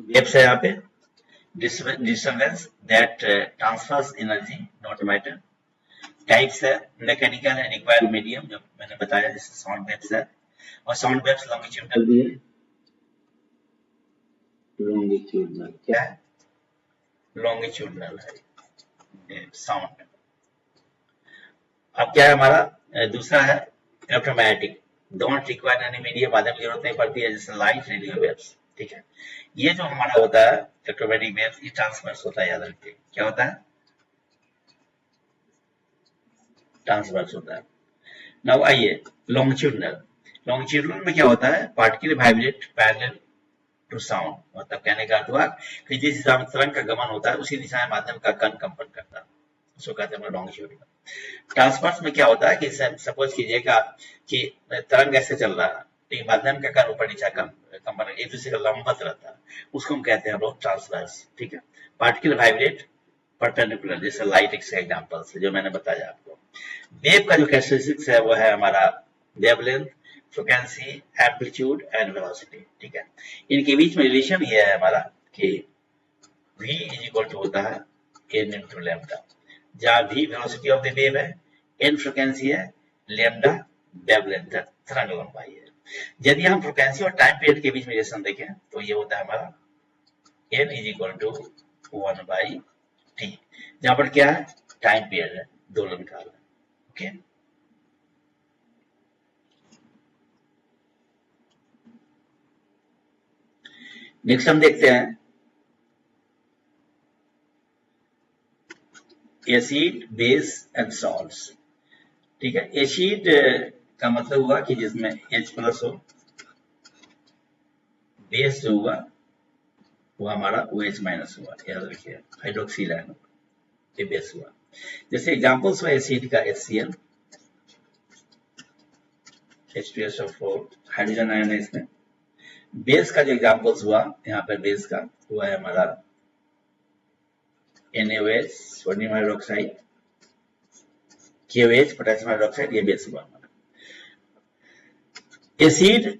वेव्स है यहाँ पे, disturbance that transfers energy not matter. Types है, मैकेनिकल है, रिक्वायर्ड मीडियम, जो मैंने बताया, जैसे साउंड वेव्स है, और साउंड वेव्स लॉन्गिट्यूडनल भी है। लॉन्गिट्यूडनल क्या है, लॉन्गिट्यूडनल है साउंड। अब क्या है हमारा दूसरा है electromagnetic, don't require any medium, माध्यम की जरूरत नहीं पड़ती है, जैसे लाइट, रेडियो वेव्स, ठीक है। ये जो हमारा होता है इलेक्ट्रोमैग्नेटिक वेव्स, ये ट्रांसवर्स होता है, याद रखिए क्या होता है, ट्रांसवर्स होता है। नाउ आइए लॉन्गिट्यूडनल। लॉन्गिट्यूडनल में क्या होता है, particle vibrate parallel to sound, मतलब कहने का अर्थ हुआ कि जिस दिशा में तरंग का गमन होता है उसी दिशा में माध्यम का कण कंपन करता है, उसको कहते हैं लॉन्गिट्यूडनल। ट्रांसवर्स में क्या होता है कि सपोज कीजिएगा कि तरंग ऐसे चल रहा है, लेकिन माध्यम का कण ऊपर नीचे कंपन एक दूसरे का लंबवत रहता है, उसको हम कहते हैं लोग ट्रांसवर्स, ठीक है। पार्टिकल वाइब्रेट परपेंडिकुलर, जैसे लाइट के एग्जांपल्स जो मैंने बताया आपको। वेव का जो कैरेक्टरिस्टिक्स है वो है हमारा wavelength, frequency, amplitude and velocity, ठीक है। इनके बीच में रिलेशन ये है हमारा कि v इज इक्वल टू होता है n into लैम्डा, जहां v velocity of the wave है, n फ्रीक्वेंसी है, लैम्डा वेवलेंथ तरंग लंबाई है। यदि हम फ्रीक्वेंसी और टाइम पीरियड के बीच में रिलेशन देखें तो ये होता है हमारा n is equal to 1/t, जहां पर क्या है टाइम पीरियड है, दोलन काल है। ओके, नेक्स्ट हम देखते हैं एसिड, बेस एंड सॉल्ट्स। ठीक है, एसिड का मतलब हुआ कि जिसमें H प्लस हो, बेस जो हुआ वो हमारा OH माइनस हुआ, याद रखिए हाइड्रोक्सिल आयन ये बेस हुआ। जैसे एग्जांपल्स हुआ एसिड का HCl, H2SO4 हाइड्रोजन आयन है इसमें। बेस का जो एग्जांपल्स हुआ यहाँ पर बेस का हुआ है हमारा NaOH sodium hydroxide, KOH potassium hydroxide, ये बेस हुआ हमारा। एसिड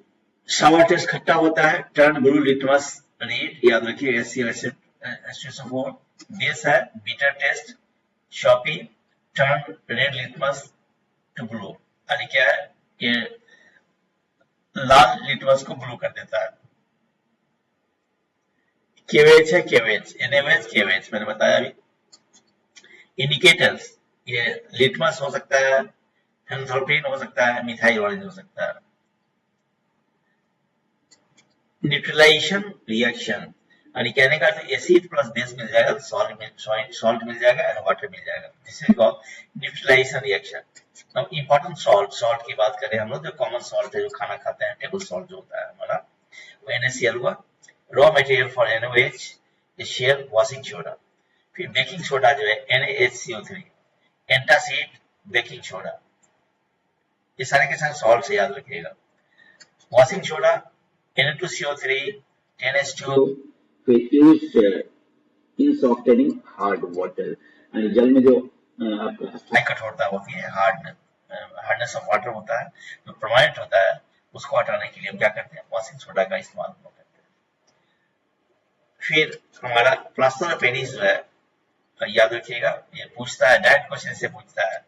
सावर टेस्ट खट्टा होता है, टर्न ब्लू लिटमस रेड, याद रखिए H2SO4। बेस है bitter taste soapy, turn red litmus to blue, यानी क्या है ये लाल लिटमस को ब्लू कर देता है। KOH है KOH, NaOH KOH मैंने बताया अभी। इंडिकेटर्स ये लिटमस हो सकता है, हेंथोल्पीन हो सकता है, मिथाइल ऑरेंज हो सकता है। न्यूट्रलाइजेशन रिएक्शन, यानी कहने का एसिड प्लस बेस मिल जाएगा, सॉल्ट मिल जाएगा एंड वाटर मिल जाएगा, जिसे न्यूट्रलाइजेशन रिएक्शन। अब इंपॉर्टेंट सॉल्ट की बात करें हम लोग, जो कॉमन सॉल्ट है जो खाना खाते हैं, टेबल सॉल्ट जो होता है हमारा वो NaCl हुआ। Raw material for NaOH share washing soda, फिर बेकिंग सोडा जो है NaHCO3, एंटासिड बेकिंग सोडा, ये सारे के सारे सॉल्ट से याद रखिएगा। वॉशिंग सोडा Na2CO3 10H2 इन सॉफ्टनिंग हार्ड वाटर, यानी जल में जो आपका कठोरता होती है, हार्डनेस ऑफ वाटर होता है, जो परमानेंट होता है, उसको हटाने के लिए हम क्या करते हैं वॉशिंग सोडा का इस्तेमाल करते हैं। फिर हमारा प्लास्टर ऑफ पेरिस जो है, याद रखिएगा ये पूछता है, डायरेक्ट क्वेश्चन से पूछता है,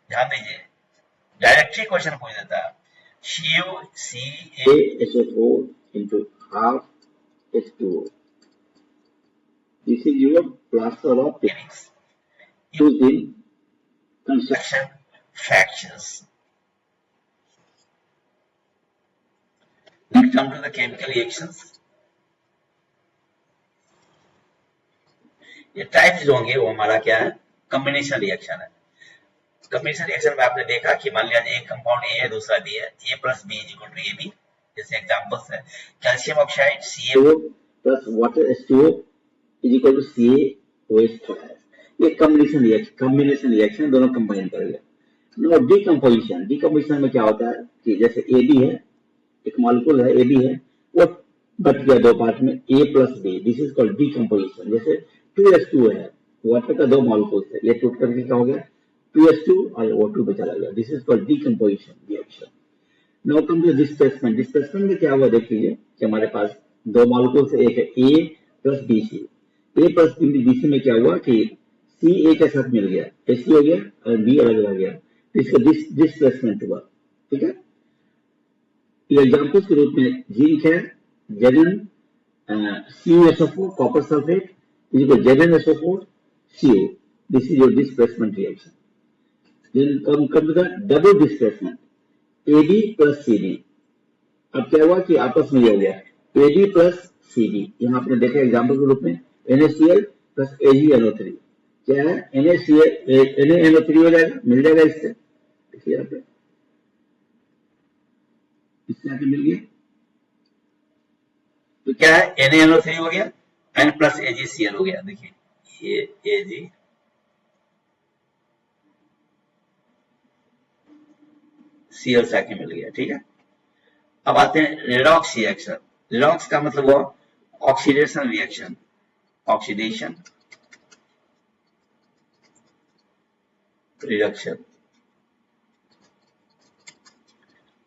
ध्यान दीजिए डायरेक्ट ही क्वेश्चन पूछ देता है। CaSO4 into half H2O. This is your plaster of Paris used in construction fractions. Let's come to the chemical reactions. ये टाइप्स जो होंगे वो हमारा क्या है कॉम्बिनेशन रिएक्शन है। कॉम्बिनेशन रिएक्शन में आपने देखा कि मान लिया एक कंपाउंड A है दूसरा B है, A plus B is equal to AB, जैसे एग्जांपल्स है calcium oxide CaO plus water H2O is equal to CaOH। ये कॉम्बिनेशन रिएक्शन दोनों कंबाइन करेगा। नो डिकम्पोजिशन में क्या होता है कि जैसे AB है, एक मॉलिक्यूल है AB है, वो बट गया दो पार्ट में A plus B, this is called decomposition. जैसे 2H2O है, वाटर का दो मॉलिक्यूल्स है, ये टूट करके क्या हो गया 2H2 और O2 पे चला गया, this is called decomposition reaction. Now come to displacement. Displacement में क्या हुआ देख लीजिए कि हमारे पास दो मॉलिक्यूल्स है, एक है A plus BC। A plus BC में क्या हुआ कि C A के साथ मिल गया, AC हो गया और B अलग रह गया, तो इसका डिस्प्लेसमेंट हुआ। ठीक है, एग्जाम्पल्स के रूप में जिंक है, Zn CuSO4 copper sulphate is equal to ZnSO4 CO. This is your displacement reaction. Then come to the double displacement, AD plus CD। अब क्या हुआ कि आपस में ये हो गया AD plus CD, यहाँ आपने देखा एग्जाम्पल के रूप में NaCl plus AgNO3, क्या है NaNO3 हो जाएगा, मिल जाएगा इससे, देखिए यहाँ पे इससे आके मिल गया, तो क्या है NaNO3 हो गया N प्लस AgCl हो गया। देखिए ये AgCl से आके मिल गया। ठीक है, अब आते हैं रेडॉक्स रिएक्शन। रेडॉक्स का मतलब हुआ oxidation reaction, oxidation reduction.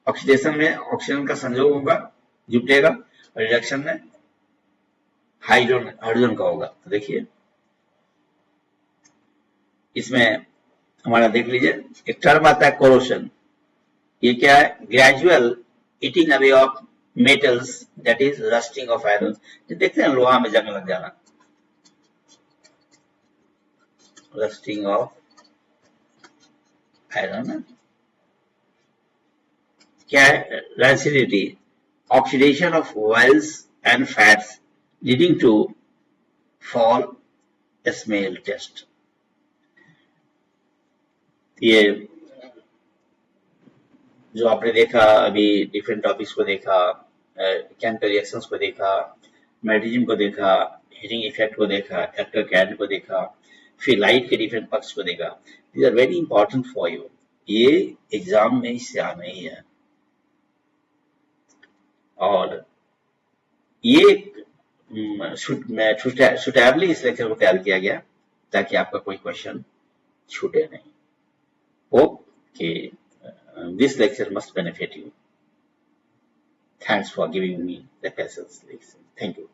Oxidation में ऑक्सीजन का संयोग होगा, जुटेगा, और रिडक्शन में हाइड्रोजन का होगा। तो देखिए इसमें हमारा देख लीजिए एक टर्म आता है कोरोशन, ये क्या है? Gradual eating away of metals that is rusting of iron. देखते हैं लोहा में जंग लग जाना, रस्टिंग ऑफ आयरन। क्या है? Rancidity, oxidation of oils and fats leading to foul smell taste. ये जो आपने देखा अभी डिफरेंट टॉपिक्स को देखा, केमिकल रिएक्शंस को देखा, मैग्नेटिज्म को देखा, हीटिंग इफेक्ट को देखा, एक्टर कैड को देखा, फिर लाइट के डिफरेंट पक्ष को देखा। These are very important for you. ये एग्जाम में इससे आना ही है। और ये सुटेबली इस लेक्चर को तैयार किया गया ताकि आपका कोई क्वेश्चन छूटे नहीं। होप कि this lecture must benefit you. Thanks for giving me the patience. Thank you.